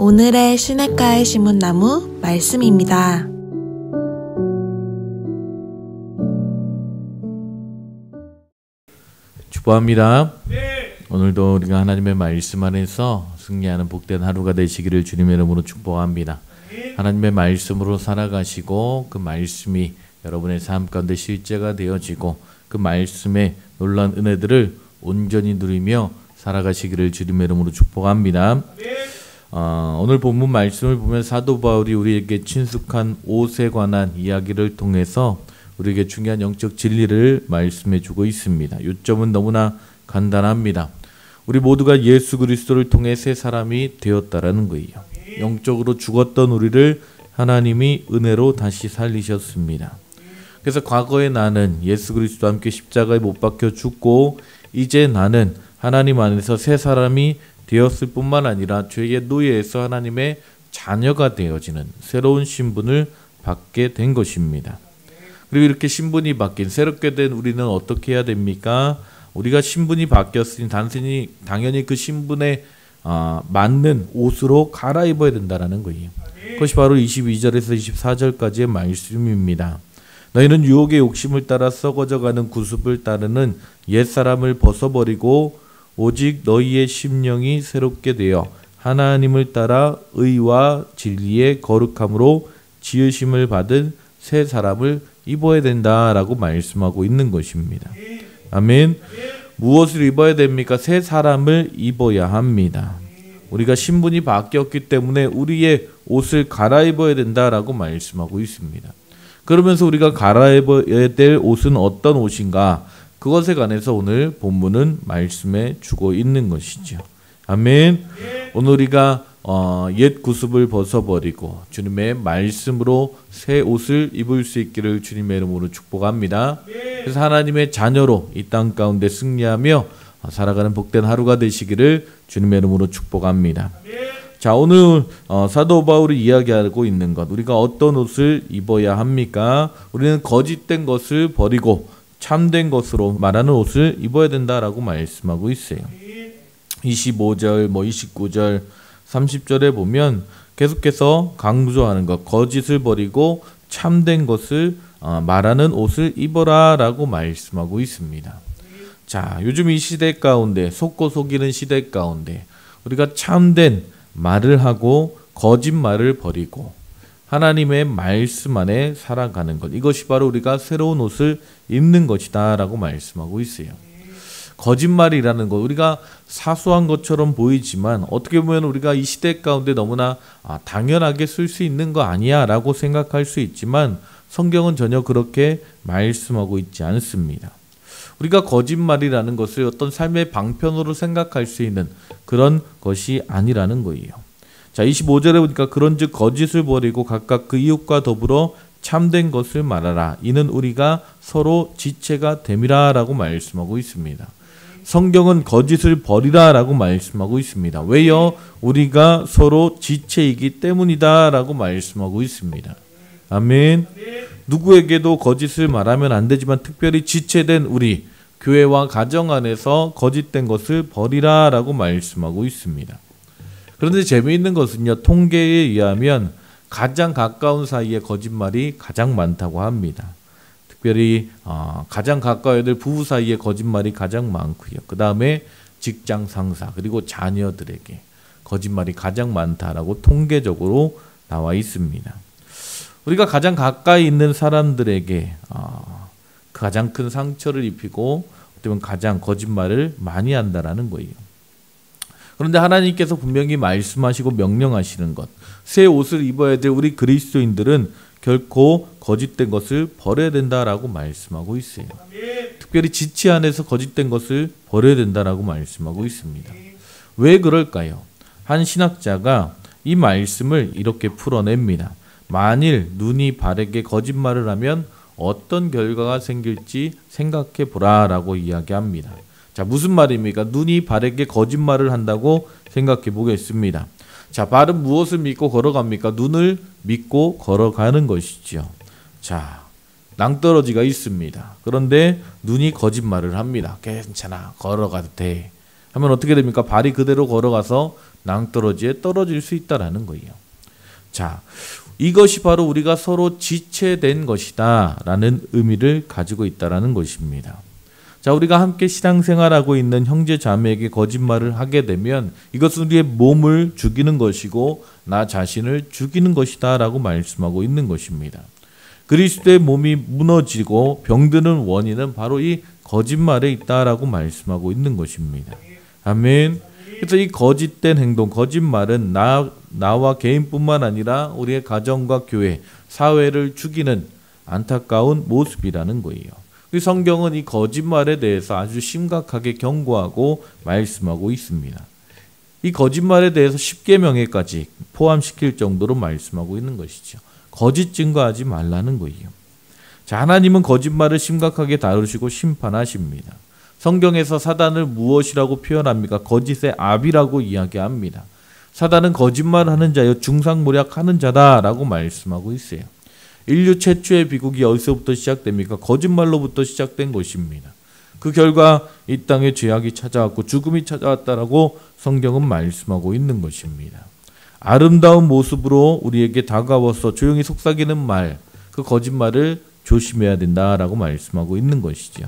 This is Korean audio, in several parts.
오늘의 시냇가의 시문나무 말씀입니다. 축복합니다. 오늘도 우리가 하나님의 말씀 안에서 승리하는 복된 하루가 되시기를 주님의 이름으로 축복합니다. 하나님의 말씀으로 살아가시고 그 말씀이 여러분의 삶 가운데 실제가 되어지고 그 말씀의 놀라운 은혜들을 온전히 누리며 살아가시기를 주님의 이름으로 축복합니다. 오늘 본문 말씀을 보면 사도 바울이 우리에게 친숙한 옷에 관한 이야기를 통해서 우리에게 중요한 영적 진리를 말씀해 주고 있습니다. 요점은 너무나 간단합니다. 우리 모두가 예수 그리스도를 통해 새 사람이 되었다라는 거예요. 영적으로 죽었던 우리를 하나님이 은혜로 다시 살리셨습니다. 그래서 과거에 나는 예수 그리스도와 함께 십자가에 못 박혀 죽고 이제 나는 하나님 안에서 새 사람이 되었을 뿐만 아니라 죄의 노예에서 하나님의 자녀가 되어지는 새로운 신분을 받게 된 것입니다. 그리고 이렇게 신분이 바뀐 새롭게 된 우리는 어떻게 해야 됩니까? 우리가 신분이 바뀌었으니 당연히 그 신분에 맞는 옷으로 갈아입어야 된다는 거예요. 그것이 바로 22절에서 24절까지의 말씀입니다. 너희는 유혹의 욕심을 따라 썩어져가는 구습을 따르는 옛사람을 벗어버리고 오직 너희의 심령이 새롭게 되어 하나님을 따라 의와 진리의 거룩함으로 지으심을 받은 새 사람을 입어야 된다라고 말씀하고 있는 것입니다. 아멘. 무엇을 입어야 됩니까? 새 사람을 입어야 합니다. 우리가 신분이 바뀌었기 때문에 우리의 옷을 갈아입어야 된다라고 말씀하고 있습니다. 그러면서 우리가 갈아입어야 될 옷은 어떤 옷인가? 그것에 관해서 오늘 본문은 말씀해 주고 있는 것이죠. 아멘. 오늘 우리가 옛 구습을 벗어버리고 주님의 말씀으로 새 옷을 입을 수 있기를 주님의 이름으로 축복합니다. 그래서 하나님의 자녀로 이 땅 가운데 승리하며 살아가는 복된 하루가 되시기를 주님의 이름으로 축복합니다. 자, 오늘 사도 바울이 이야기하고 있는 것, 우리가 어떤 옷을 입어야 합니까? 우리는 거짓된 것을 버리고 참된 것으로 말하는 옷을 입어야 된다라고 말씀하고 있어요. 25절, 29절, 30절에 보면 계속해서 강조하는 것, 거짓을 버리고 참된 것을 말하는 옷을 입어라라고 말씀하고 있습니다. 자, 요즘 이 시대 가운데, 속고 속이는 시대 가운데 우리가 참된 말을 하고 거짓말을 버리고 하나님의 말씀 안에 살아가는 것, 이것이 바로 우리가 새로운 옷을 입는 것이다 라고 말씀하고 있어요. 거짓말이라는 것, 우리가 사소한 것처럼 보이지만 어떻게 보면 우리가 이 시대 가운데 너무나 당연하게 쓸 수 있는 거 아니야 라고 생각할 수 있지만 성경은 전혀 그렇게 말씀하고 있지 않습니다. 우리가 거짓말이라는 것을 어떤 삶의 방편으로 생각할 수 있는 그런 것이 아니라는 거예요. 자, 25절에 보니까 그런즉 거짓을 버리고 각각 그 이웃과 더불어 참된 것을 말하라. 이는 우리가 서로 지체가 됨이라 라고 말씀하고 있습니다. 성경은 거짓을 버리라 라고 말씀하고 있습니다. 왜요? 우리가 서로 지체이기 때문이다 라고 말씀하고 있습니다. 아멘. 누구에게도 거짓을 말하면 안 되지만 특별히 지체된 우리 교회와 가정 안에서 거짓된 것을 버리라 라고 말씀하고 있습니다. 그런데 재미있는 것은요, 통계에 의하면 가장 가까운 사이에 거짓말이 가장 많다고 합니다. 특별히 가장 가까워야 될 부부 사이에 거짓말이 가장 많고요. 그 다음에 직장 상사 그리고 자녀들에게 거짓말이 가장 많다라고 통계적으로 나와 있습니다. 우리가 가장 가까이 있는 사람들에게 가장 큰 상처를 입히고 어쩌면 가장 거짓말을 많이 한다라는 거예요. 그런데 하나님께서 분명히 말씀하시고 명령하시는 것, 새 옷을 입어야 될 우리 그리스도인들은 결코 거짓된 것을 버려야 된다라고 말씀하고 있어요. 특별히 지체 안에서 거짓된 것을 버려야 된다라고 말씀하고 있습니다. 왜 그럴까요? 한 신학자가 이 말씀을 이렇게 풀어냅니다. 만일 눈이 바르게 거짓말을 하면 어떤 결과가 생길지 생각해 보라라고 이야기합니다. 자, 무슨 말입니까? 눈이 바르게 거짓말을 한다고 생각해 보겠습니다. 자, 발은 무엇을 믿고 걸어갑니까? 눈을 믿고 걸어가는 것이죠. 자, 낭떠러지가 있습니다. 그런데 눈이 거짓말을 합니다. 괜찮아, 걸어가도 돼. 하면 어떻게 됩니까? 발이 그대로 걸어가서 낭떠러지에 떨어질 수 있다라는 거예요. 자, 이것이 바로 우리가 서로 지체된 것이다 라는 의미를 가지고 있다라는 것입니다. 자, 우리가 함께 신앙생활하고 있는 형제 자매에게 거짓말을 하게 되면 이것은 우리의 몸을 죽이는 것이고 나 자신을 죽이는 것이다 라고 말씀하고 있는 것입니다. 그리스도의 몸이 무너지고 병드는 원인은 바로 이 거짓말에 있다라고 말씀하고 있는 것입니다. 아멘. 그래서 이 거짓된 행동, 거짓말은 나와 개인뿐만 아니라 우리의 가정과 교회, 사회를 죽이는 안타까운 모습이라는 거예요. 성경은 이 거짓말에 대해서 아주 심각하게 경고하고 말씀하고 있습니다. 이 거짓말에 대해서 10계명에까지 포함시킬 정도로 말씀하고 있는 것이죠. 거짓 증거하지 말라는 거예요. 자, 하나님은 거짓말을 심각하게 다루시고 심판하십니다. 성경에서 사단을 무엇이라고 표현합니까? 거짓의 아비라고 이야기합니다. 사단은 거짓말하는 자여 중상모략하는 자다라고 말씀하고 있어요. 인류 최초의 비극이 어디서부터 시작됩니까? 거짓말로부터 시작된 것입니다. 그 결과 이 땅에 죄악이 찾아왔고 죽음이 찾아왔다라고 성경은 말씀하고 있는 것입니다. 아름다운 모습으로 우리에게 다가와서 조용히 속삭이는 말, 그 거짓말을 조심해야 된다라고 말씀하고 있는 것이죠.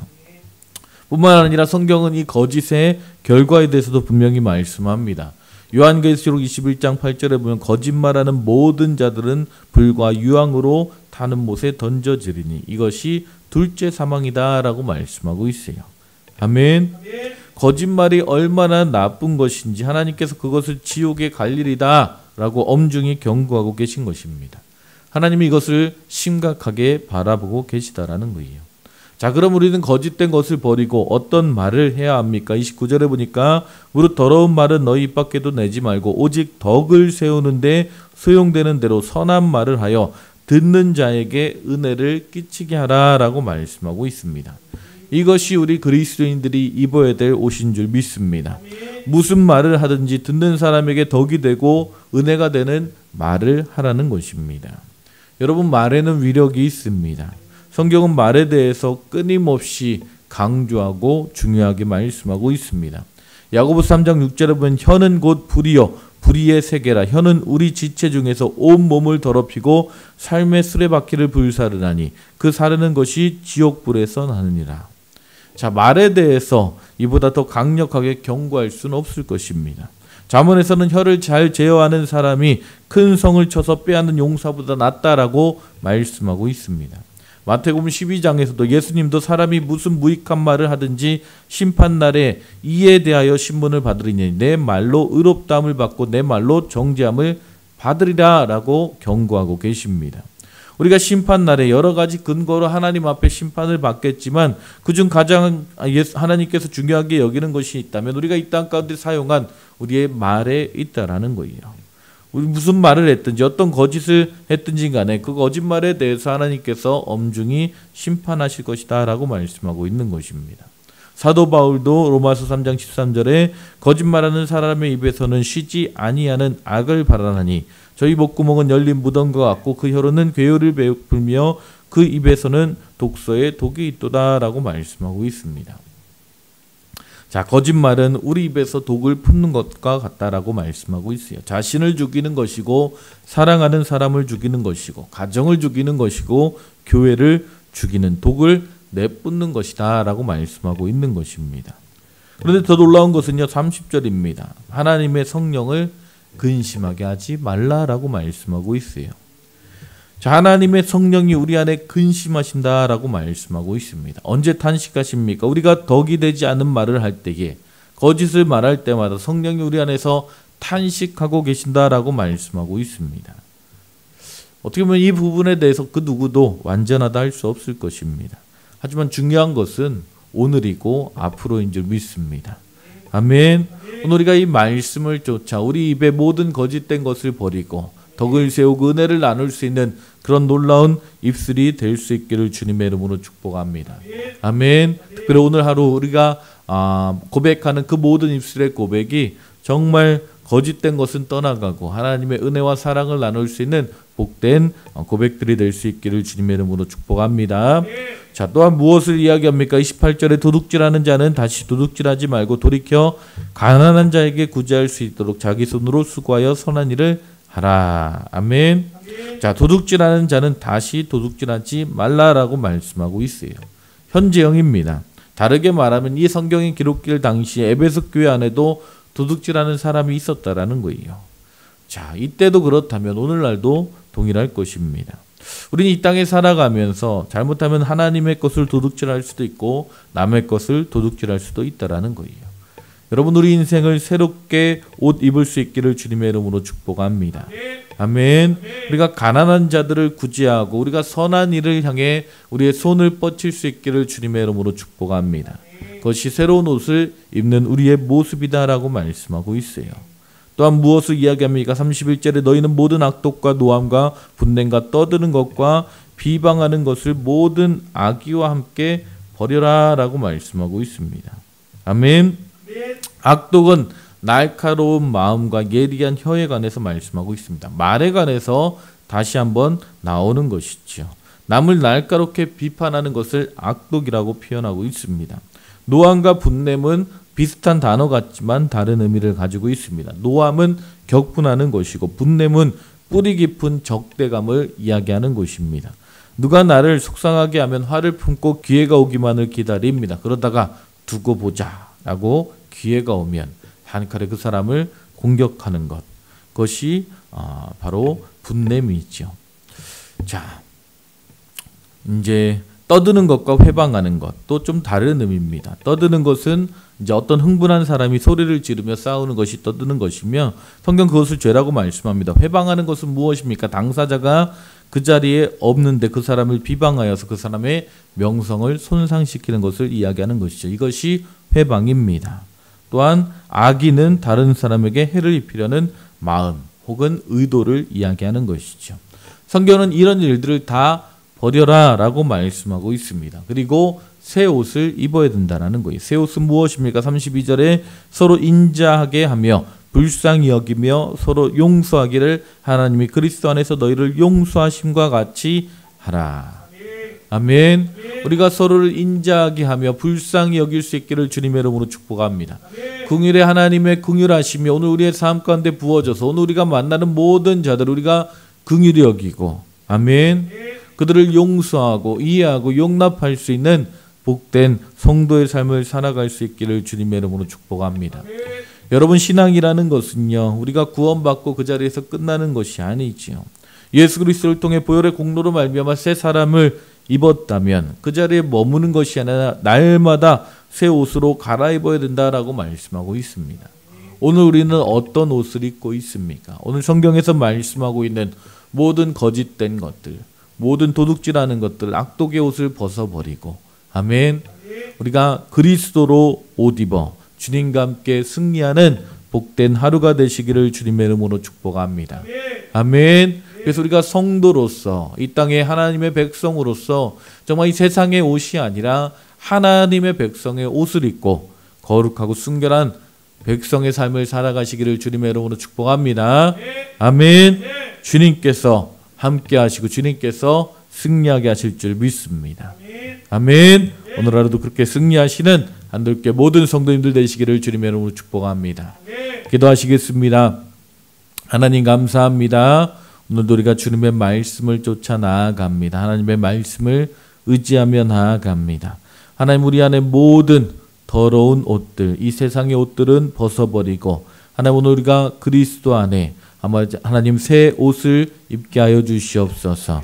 뿐만 아니라 성경은 이 거짓의 결과에 대해서도 분명히 말씀합니다. 요한계시록 21장 8절에 보면 거짓말하는 모든 자들은 불과 유황으로 타는 못에 던져지리니 이것이 둘째 사망이다 라고 말씀하고 있어요. 아멘. 거짓말이 얼마나 나쁜 것인지 하나님께서 그것을 지옥에 갈 일이다 라고 엄중히 경고하고 계신 것입니다. 하나님이 이것을 심각하게 바라보고 계시다라는 거예요. 자, 그럼 우리는 거짓된 것을 버리고 어떤 말을 해야 합니까? 29절에 보니까 무릇 더러운 말은 너희 입 밖에도 내지 말고 오직 덕을 세우는데 소용되는 대로 선한 말을 하여 듣는 자에게 은혜를 끼치게 하라 라고 말씀하고 있습니다. 이것이 우리 그리스도인들이 입어야 될 옷인 줄 믿습니다. 무슨 말을 하든지 듣는 사람에게 덕이 되고 은혜가 되는 말을 하라는 것입니다. 여러분, 말에는 위력이 있습니다. 성경은 말에 대해서 끊임없이 강조하고 중요하게 말씀하고 있습니다. 야고보서 3장 6절에 보면 혀는 곧 불이요 불의의 세계라. 혀는 우리 지체 중에서 온 몸을 더럽히고 삶의 수레바퀴를 불사르나니 그 사르는 것이 지옥불에서 나느니라. 자, 말에 대해서 이보다 더 강력하게 경고할 수는 없을 것입니다. 잠언에서는 혀를 잘 제어하는 사람이 큰 성을 쳐서 빼앗는 용사보다 낫다라고 말씀하고 있습니다. 마태복음 12장에서도 예수님도 사람이 무슨 무익한 말을 하든지 심판날에 이에 대하여 신문을 받으리니 내 말로 의롭다함을 받고 내 말로 정죄함을 받으리라 라고 경고하고 계십니다. 우리가 심판날에 여러 가지 근거로 하나님 앞에 심판을 받겠지만 그중 가장 하나님께서 중요하게 여기는 것이 있다면 우리가 이 땅 가운데 사용한 우리의 말에 있다라는 거예요. 우리 무슨 말을 했든지 어떤 거짓을 했든지 간에 그 거짓말에 대해서 하나님께서 엄중히 심판하실 것이다 라고 말씀하고 있는 것입니다. 사도 바울도 로마서 3장 13절에 거짓말하는 사람의 입에서는 쉬지 아니하는 악을 발하나니 저희 목구멍은 열린 무덤과 같고 그 혀로는 괴효를 베풀며 그 입에서는 독소의 독이 있도다 라고 말씀하고 있습니다. 자, 거짓말은 우리 입에서 독을 품는 것과 같다라고 말씀하고 있어요. 자신을 죽이는 것이고 사랑하는 사람을 죽이는 것이고 가정을 죽이는 것이고 교회를 죽이는 독을 내뿜는 것이다 라고 말씀하고 있는 것입니다. 그런데 더 놀라운 것은요 30절입니다. 하나님의 성령을 근심하게 하지 말라라고 말씀하고 있어요. 자, 하나님의 성령이 우리 안에 근심하신다라고 말씀하고 있습니다. 언제 탄식하십니까? 우리가 덕이 되지 않은 말을 할 때에 거짓을 말할 때마다 성령이 우리 안에서 탄식하고 계신다라고 말씀하고 있습니다. 어떻게 보면 이 부분에 대해서 그 누구도 완전하다 할 수 없을 것입니다. 하지만 중요한 것은 오늘이고 앞으로인 줄 믿습니다. 아멘. 오늘 우리가 이 말씀을 쫓아 우리 입에 모든 거짓된 것을 버리고 덕을 세우고 은혜를 나눌 수 있는 그런 놀라운 입술이 될 수 있기를 주님의 이름으로 축복합니다. 아멘. 특별히 오늘 하루 우리가 고백하는 그 모든 입술의 고백이 정말 거짓된 것은 떠나가고 하나님의 은혜와 사랑을 나눌 수 있는 복된 고백들이 될 수 있기를 주님의 이름으로 축복합니다. 자, 또한 무엇을 이야기합니까? 28절에 도둑질하는 자는 다시 도둑질하지 말고 돌이켜 가난한 자에게 구제할 수 있도록 자기 손으로 수고하여 선한 일을 하라. 아멘. 자, 도둑질하는 자는 다시 도둑질하지 말라라고 말씀하고 있어요. 현재형입니다. 다르게 말하면 이 성경이 기록될 당시에 에베소 교회 안에도 도둑질하는 사람이 있었다라는 거예요. 자, 이때도 그렇다면 오늘날도 동일할 것입니다. 우리는 이 땅에 살아가면서 잘못하면 하나님의 것을 도둑질할 수도 있고 남의 것을 도둑질할 수도 있다라는 거예요. 여러분, 우리 인생을 새롭게 옷 입을 수 있기를 주님의 이름으로 축복합니다. 아멘. 우리가 가난한 자들을 구제하고 우리가 선한 일을 향해 우리의 손을 뻗칠 수 있기를 주님의 이름으로 축복합니다. 그것이 새로운 옷을 입는 우리의 모습이다라고 말씀하고 있어요. 또한 무엇을 이야기합니까? 31절에 너희는 모든 악독과 노함과 분냄과 떠드는 것과 비방하는 것을 모든 악의와 함께 버려라 라고 말씀하고 있습니다. 아멘. 악독은 날카로운 마음과 예리한 혀에 관해서 말씀하고 있습니다. 말에 관해서 다시 한번 나오는 것이죠. 남을 날카롭게 비판하는 것을 악독이라고 표현하고 있습니다. 노함과 분냄은 비슷한 단어 같지만 다른 의미를 가지고 있습니다. 노함은 격분하는 것이고 분냄은 뿌리 깊은 적대감을 이야기하는 것입니다. 누가 나를 속상하게 하면 화를 품고 기회가 오기만을 기다립니다. 그러다가 두고 보자 라고 기회가 오면 한 칼에 그 사람을 공격하는 것, 그것이 바로 분냄이죠. 자, 이제 떠드는 것과 회방하는 것도 좀 다른 의미입니다. 떠드는 것은 이제 어떤 흥분한 사람이 소리를 지르며 싸우는 것이 떠드는 것이며 성경 그것을 죄라고 말씀합니다. 회방하는 것은 무엇입니까? 당사자가 그 자리에 없는데 그 사람을 비방하여서 그 사람의 명성을 손상시키는 것을 이야기하는 것이죠. 이것이 회방입니다. 또한 악의는 다른 사람에게 해를 입히려는 마음 혹은 의도를 이야기하는 것이죠. 성경은 이런 일들을 다 버려라 라고 말씀하고 있습니다. 그리고 새 옷을 입어야 된다는 거예요. 새 옷은 무엇입니까? 32절에 서로 인자하게 하며 불쌍히 여기며 서로 용서하기를 하나님이 그리스도 안에서 너희를 용서하심과 같이 하라. 아멘. 우리가 서로를 인자하게 하며 불쌍히 여길 수 있기를 주님의 이름으로 축복합니다. 긍휼의 하나님의 긍휼하심이 오늘 우리의 삶 가운데 부어져서 오늘 우리가 만나는 모든 자들 우리가 긍휼히 여기고 아멘. 그들을 용서하고 이해하고 용납할 수 있는 복된 성도의 삶을 살아갈 수 있기를 주님의 이름으로 축복합니다. 여러분, 신앙이라는 것은요, 우리가 구원받고 그 자리에서 끝나는 것이 아니지요. 예수 그리스도를 통해 보혈의 공로로 말미암아 새 사람을 입었다면 그 자리에 머무는 것이 아니라 날마다 새 옷으로 갈아입어야 된다라고 말씀하고 있습니다. 오늘 우리는 어떤 옷을 입고 있습니까? 오늘 성경에서 말씀하고 있는 모든 거짓된 것들, 모든 도둑질하는 것들, 악독의 옷을 벗어버리고 아멘. 우리가 그리스도로 옷 입어 주님과 함께 승리하는 복된 하루가 되시기를 주님의 이름으로 축복합니다. 아멘. 그래서 우리가 성도로서 이 땅의 하나님의 백성으로서 정말 이 세상의 옷이 아니라 하나님의 백성의 옷을 입고 거룩하고 순결한 백성의 삶을 살아가시기를 주님의 이름으로 축복합니다. 아멘. 주님께서 함께 하시고 주님께서 승리하게 하실 줄 믿습니다. 아멘. 오늘 하루도 그렇게 승리하시는 한들께 모든 성도님들 되시기를 주님의 이름으로 축복합니다. 기도하시겠습니다. 하나님 감사합니다. 오늘도 우리가 주님의 말씀을 쫓아 나아갑니다. 하나님의 말씀을 의지하며 나아갑니다. 하나님, 우리 안에 모든 더러운 옷들, 이 세상의 옷들은 벗어버리고 하나님, 오늘 우리가 그리스도 안에 하나님 새 옷을 입게 하여 주시옵소서.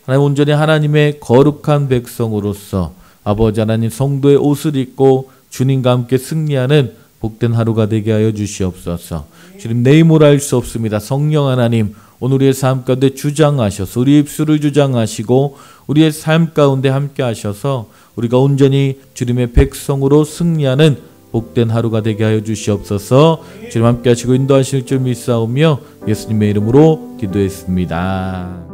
하나님, 온전히 하나님의 거룩한 백성으로서 아버지 하나님 성도의 옷을 입고 주님과 함께 승리하는 복된 하루가 되게 하여 주시옵소서. 주님, 내일모를 알 수 없습니다. 성령 하나님, 오늘 우리의 삶 가운데 주장하셔서 우리의 입술을 주장하시고 우리의 삶 가운데 함께 하셔서 우리가 온전히 주님의 백성으로 승리하는 복된 하루가 되게 하여 주시옵소서. 주님 함께 하시고 인도하실 줄 믿사오며 예수님의 이름으로 기도했습니다.